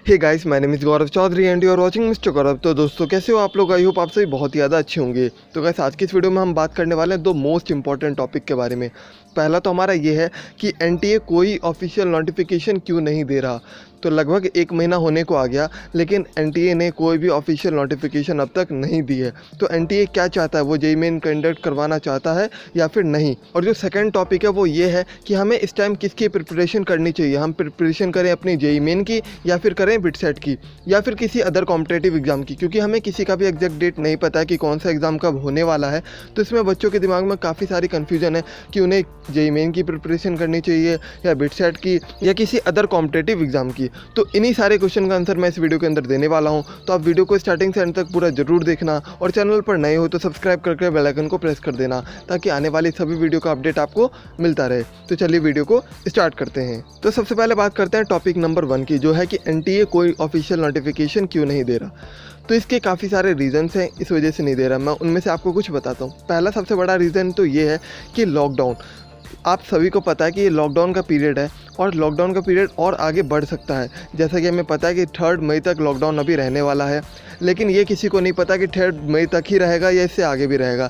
Hey guys, my name is Gaurav Chaudhary and you are watching mister Gaurav. तो दोस्तों, कैसे हो आप लोग? आई होप आप सभी बहुत ही ज़्यादा अच्छे होंगे। तो गाइस, आज की इस वीडियो में हम बात करने वाले हैं दो मोस्ट इंपॉर्टेंट टॉपिक के बारे में। पहला तो हमारा ये है कि एनटीए कोई ऑफिशियल नोटिफिकेशन क्यों नहीं दे रहा। तो लगभग 1 महीना होने को आ गया, लेकिन एनटीए ने कोई भी ऑफिशियल नोटिफिकेशन अब तक नहीं दी है। तो एनटीए क्या चाहता है? वो जेईई मेन कंडक्ट करवाना चाहता है या फिर नहीं? और जो सेकंड टॉपिक है वो ये है कि हमें इस टाइम किसकी प्रिपरेशन करनी चाहिए। हम प्रिपरेशन करें अपनी जेईई मेन की, या फिर करें बिटसेट की, या फिर किसी अदर कॉम्पिटेटिव एग्जाम की, क्योंकि हमें किसी का भी एग्जैक्ट डेट नहीं पता है कि कौन सा एग्ज़ाम कब होने वाला है। तो इसमें बच्चों के दिमाग में काफ़ी सारी कन्फ्यूजन है कि उन्हें जेईई मेन की प्रिपरेशन करनी चाहिए या बिटसेट की या किसी अदर कॉम्पिटेटिव एग्जाम की। तो इन्हीं सारे क्वेश्चन का आंसर मैं इस वीडियो के अंदर देने वाला हूं। तो आप वीडियो को स्टार्टिंग से एंड तक पूरा जरूर देखना, और चैनल पर नए हो तो सब्सक्राइब करके बेल आइकन को प्रेस कर देना, ताकि आने वाली सभी वीडियो का अपडेट आपको मिलता रहे। तो चलिए वीडियो को स्टार्ट करते हैं। तो सबसे पहले बात करते हैं टॉपिक नंबर 1 की, जो है कि एनटीए कोई ऑफिशियल नोटिफिकेशन क्यों नहीं दे रहा। तो इसके काफ़ी सारे रीज़न्स हैं इस वजह से नहीं दे रहा। मैं उनमें से आपको कुछ बताता हूँ। पहला सबसे बड़ा रीज़न तो ये है कि लॉकडाउन। आप सभी को पता है कि ये लॉकडाउन का पीरियड है, और लॉकडाउन का पीरियड और आगे बढ़ सकता है। जैसा कि हमें पता है कि 3 मई तक लॉकडाउन अभी रहने वाला है, लेकिन ये किसी को नहीं पता कि 3 मई तक ही रहेगा या इससे आगे भी रहेगा।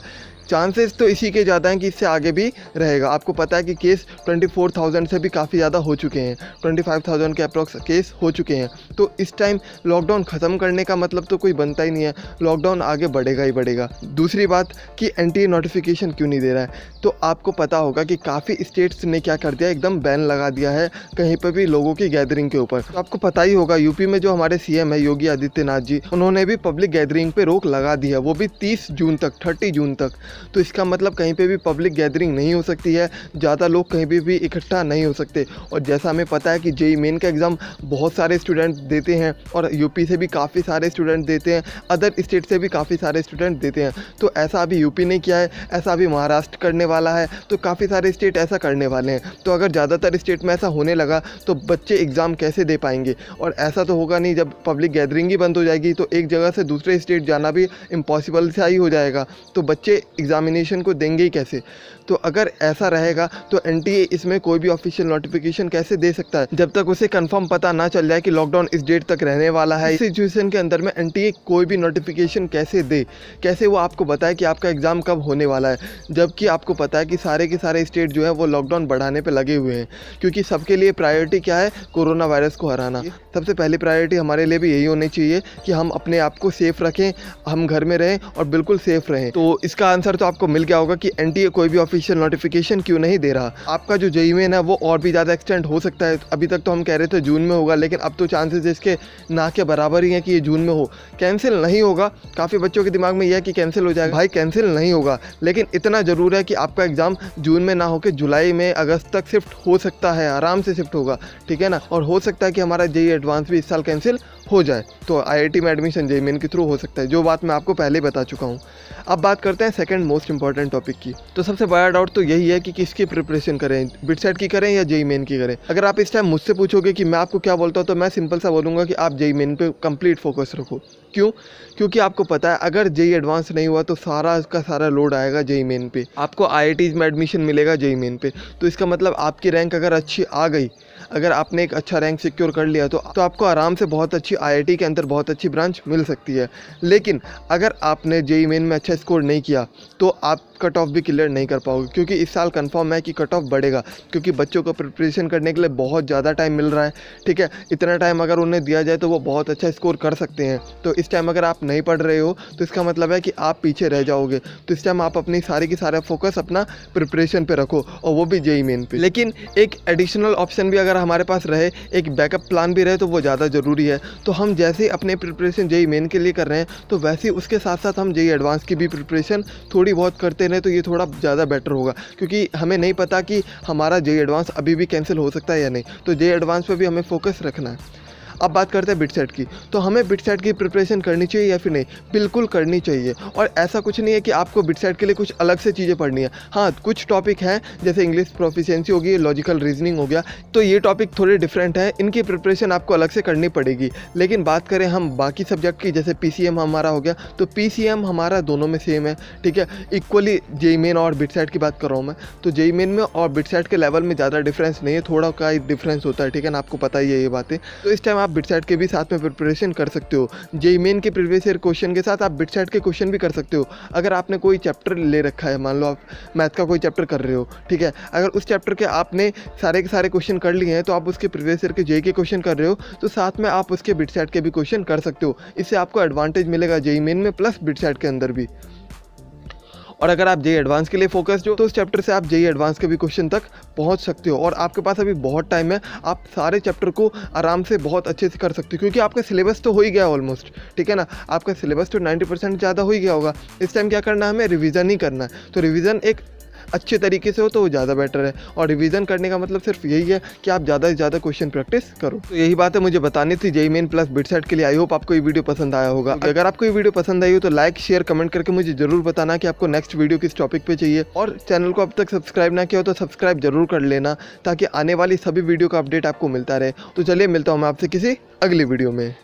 चांसेस तो इसी के ज़्यादा हैं कि इससे आगे भी रहेगा। आपको पता है कि केस 24,000 से भी काफ़ी ज़्यादा हो चुके हैं, 25,000 के अप्रॉक्स केस हो चुके हैं। तो इस टाइम लॉकडाउन ख़त्म करने का मतलब तो कोई बनता ही नहीं है, लॉकडाउन आगे बढ़ेगा ही बढ़ेगा। दूसरी बात कि एनटीए नोटिफिकेशन क्यों नहीं दे रहा है, तो आपको पता होगा कि काफ़ी स्टेट्स ने क्या कर दिया, एकदम बैन लगा दिया है कहीं पर भी लोगों की गैदरिंग के ऊपर। तो आपको पता ही होगा, यूपी में जो हमारे सीएम है योगी आदित्यनाथ जी, उन्होंने भी पब्लिक गैदरिंग पे रोक लगा दी है, वो भी 30 जून तक, 30 जून तक। तो इसका मतलब कहीं पे भी पब्लिक गैदरिंग नहीं हो सकती है, ज़्यादा लोग कहीं भी इकट्ठा नहीं हो सकते। और जैसा हमें पता है कि जेईई मेन का एग्ज़ाम बहुत सारे स्टूडेंट देते हैं, और यूपी से भी काफ़ी सारे स्टूडेंट देते हैं, अदर स्टेट से भी काफ़ी सारे स्टूडेंट देते हैं। तो ऐसा अभी यूपी ने किया है, ऐसा अभी महाराष्ट्र करने वाला है, तो काफ़ी सारे स्टेट ऐसा करने वाले हैं। तो अगर ज़्यादातर स्टेट में ऐसा होने लगा तो बच्चे एग्ज़ाम कैसे दे पाएंगे? और ऐसा तो होगा नहीं, जब पब्लिक गैदरिंग ही बंद हो जाएगी तो एक जगह से दूसरे स्टेट जाना भी इम्पॉसिबल सा ही हो जाएगा। तो बच्चे एग्जामिनेशन को देंगे ही कैसे? तो अगर ऐसा रहेगा तो एनटीए इसमें कोई भी ऑफिशियल नोटिफिकेशन कैसे दे सकता है, जब तक उसे कंफर्म पता ना चल जाए कि लॉकडाउन इस डेट तक रहने वाला है। इस सिचुएशन के अंदर में एनटीए कोई भी नोटिफिकेशन कैसे दे, कैसे वो आपको बताए कि आपका एग्ज़ाम कब होने वाला है, जबकि आपको पता है कि सारे के सारे स्टेट जो है वो लॉकडाउन बढ़ाने पर लगे हुए हैं। क्योंकि सबके लिए प्रायोरिटी क्या है? कोरोना वायरस को हराना। सबसे पहली प्रायोरिटी हमारे लिए भी यही होनी चाहिए कि हम अपने आप को सेफ रखें, हम घर में रहें और बिल्कुल सेफ रहें। तो इसका आंसर तो आपको मिल गया होगा कि एनटीए कोई भी ऑफिशियल नोटिफिकेशन क्यों नहीं दे रहा। आपका जो जेईई मेन है वो और भी ज़्यादा एक्सटेंड हो सकता है। अभी तक तो हम कह रहे थे जून में होगा, लेकिन अब तो चांसेस इसके ना के बराबर ही हैं कि ये जून में हो। कैंसिल नहीं होगा। काफ़ी बच्चों के दिमाग में यह है कि कैंसिल हो जाएगा। भाई, कैंसिल नहीं होगा, लेकिन इतना ज़रूर है कि आपका एग्ज़ाम जून में ना होकर जुलाई में, अगस्त तक शिफ्ट हो सकता है, आराम से शिफ्ट होगा, ठीक है ना। और हो सकता है कि हमारा जेईई एडवांस भी इस साल कैंसिल हो जाए। तो आईआईटी में एडमिशन जेईई मेन के थ्रू हो सकता है, जो बात मैं आपको पहले बता चुका हूँ। अब बात करते हैं सेकंड मोस्ट इंपॉर्टेंट टॉपिक की। तो सबसे बड़ा डाउट तो यही है कि किसकी प्रिपरेशन करें, बिटसेट की करें या जेईई मेन की करें। अगर आप इस टाइम मुझसे पूछोगे कि मैं आपको क्या बोलता हूँ, तो मैं सिंपल सा बोलूँगा कि आप जेईई मेन पे कंप्लीट फोकस रखो। क्यों? क्योंकि आपको पता है अगर जेईई एडवांस नहीं हुआ तो सारा का सारा लोड आएगा जेईई मेन पे। आपको आईआईटीज़ में एडमिशन मिलेगा जेईई मेन पे, तो इसका मतलब आपकी रैंक अगर अच्छी आ गई, अगर आपने एक अच्छा रैंक सिक्योर कर लिया, तो आपको आराम से बहुत अच्छी आईआईटी के अंदर बहुत अच्छी ब्रांच मिल सकती है। लेकिन अगर आपने जेईई मेन में अच्छा स्कोर नहीं किया तो आप कट ऑफ भी क्लियर नहीं कर पाओगे, क्योंकि इस साल कंफर्म है कि कट ऑफ बढ़ेगा, क्योंकि बच्चों को प्रिपरेशन करने के लिए बहुत ज़्यादा टाइम मिल रहा है, ठीक है। इतना टाइम अगर उन्हें दिया जाए तो वो बहुत अच्छा स्कोर कर सकते हैं। तो इस टाइम अगर आप नहीं पढ़ रहे हो तो इसका मतलब है कि आप पीछे रह जाओगे। तो इस टाइम आप अपनी सारी की सारा फोकस अपना प्रिपरेशन पे रखो, और वो भी जेईई मेन पे। लेकिन एक एडिशनल ऑप्शन भी अगर हमारे पास रहे, एक बैकअप प्लान भी रहे, तो वो ज़्यादा ज़रूरी है। तो हम जैसे ही अपने प्रिपरेशन जेईई मेन के लिए कर रहे हैं, तो वैसे ही उसके साथ साथ हम जेईई एडवांस की भी प्रिपरेशन थोड़ी बहुत करते रहे, तो ये थोड़ा ज़्यादा बेटर होगा। क्योंकि हमें नहीं पता कि हमारा जेईई एडवांस अभी भी कैंसिल हो सकता है या नहीं, तो जेईई एडवांस पे भी हमें फोकस रखना है। अब बात करते हैं बिटसेट की। तो हमें बिटसेट की प्रिपरेशन करनी चाहिए या फिर नहीं? बिल्कुल करनी चाहिए। और ऐसा कुछ नहीं है कि आपको बिटसेट के लिए कुछ अलग से चीज़ें पढ़नी है। हाँ, कुछ टॉपिक हैं जैसे इंग्लिश प्रोफिशिएंसी हो गई, लॉजिकल रीजनिंग हो गया, तो ये टॉपिक थोड़े डिफरेंट है, इनकी प्रिपरेशन आपको अलग से करनी पड़ेगी। लेकिन बात करें हम बाकी सब्जेक्ट की, जैसे पीसीएम हमारा हो गया, तो पीसीएम हमारा दोनों में सेम है, ठीक है। इक्वली जेईई मेन और बिटसेट की बात कर रहा हूँ मैं। तो जेईई मेन में और बिटसेट के लेवल में ज़्यादा डिफरेंस नहीं है, थोड़ा का डिफरेंस होता है, ठीक है ना, आपको पता ही है ये बातें। तो इस टाइम आप बिटसेट के भी साथ में प्रिपरेशन कर सकते हो। जेईई मेन के प्रीवियस ईयर क्वेश्चन के साथ आप बिटसेट के क्वेश्चन भी कर सकते हो। अगर आपने कोई चैप्टर ले रखा है, मान लो आप मैथ का कोई चैप्टर कर रहे हो, ठीक है, अगर उस चैप्टर के आपने सारे के सारे क्वेश्चन कर लिए हैं तो आप उसके प्रीवियस ईयर के जेईई के क्वेश्चन कर रहे हो तो साथ में आप उसके बिटसेट के भी क्वेश्चन कर सकते हो। इससे आपको एडवांटेज मिलेगा जेईई मेन में प्लस बिटसेट के अंदर भी। और अगर आप जेईई एडवांस के लिए फोकस्ड हो तो उस चैप्टर से आप जेईई एडवांस के भी क्वेश्चन तक पहुंच सकते हो। और आपके पास अभी बहुत टाइम है, आप सारे चैप्टर को आराम से बहुत अच्छे से कर सकते हो क्योंकि आपका सिलेबस तो हो ही गया ऑलमोस्ट, ठीक है ना। आपका सिलेबस तो 90% ज़्यादा हो ही गया होगा। इस टाइम क्या करना है, हमें रिवीजन ही करना है। तो रिवीजन एक अच्छे तरीके से हो तो वो ज़्यादा बेटर है। और रिवीजन करने का मतलब सिर्फ यही है कि आप ज़्यादा से ज़्यादा क्वेश्चन प्रैक्टिस करो। तो यही बात है मुझे बतानी थी जेईई मेन प्लस बिटसेट के लिए। आई होप आपको ये वीडियो पसंद आया होगा। अगर आपको ये वीडियो पसंद आई हो तो लाइक शेयर कमेंट करके मुझे जरूर बताना कि आपको नेक्स्ट वीडियो किस टॉपिक पे चाहिए। और चैनल को अब तक सब्सक्राइब ना किया हो तो सब्सक्राइब जरूर कर लेना ताकि आने वाली सभी वीडियो का अपडेट आपको मिलता रहे। तो चलिए मिलता हूँ मैं आपसे किसी अगली वीडियो में।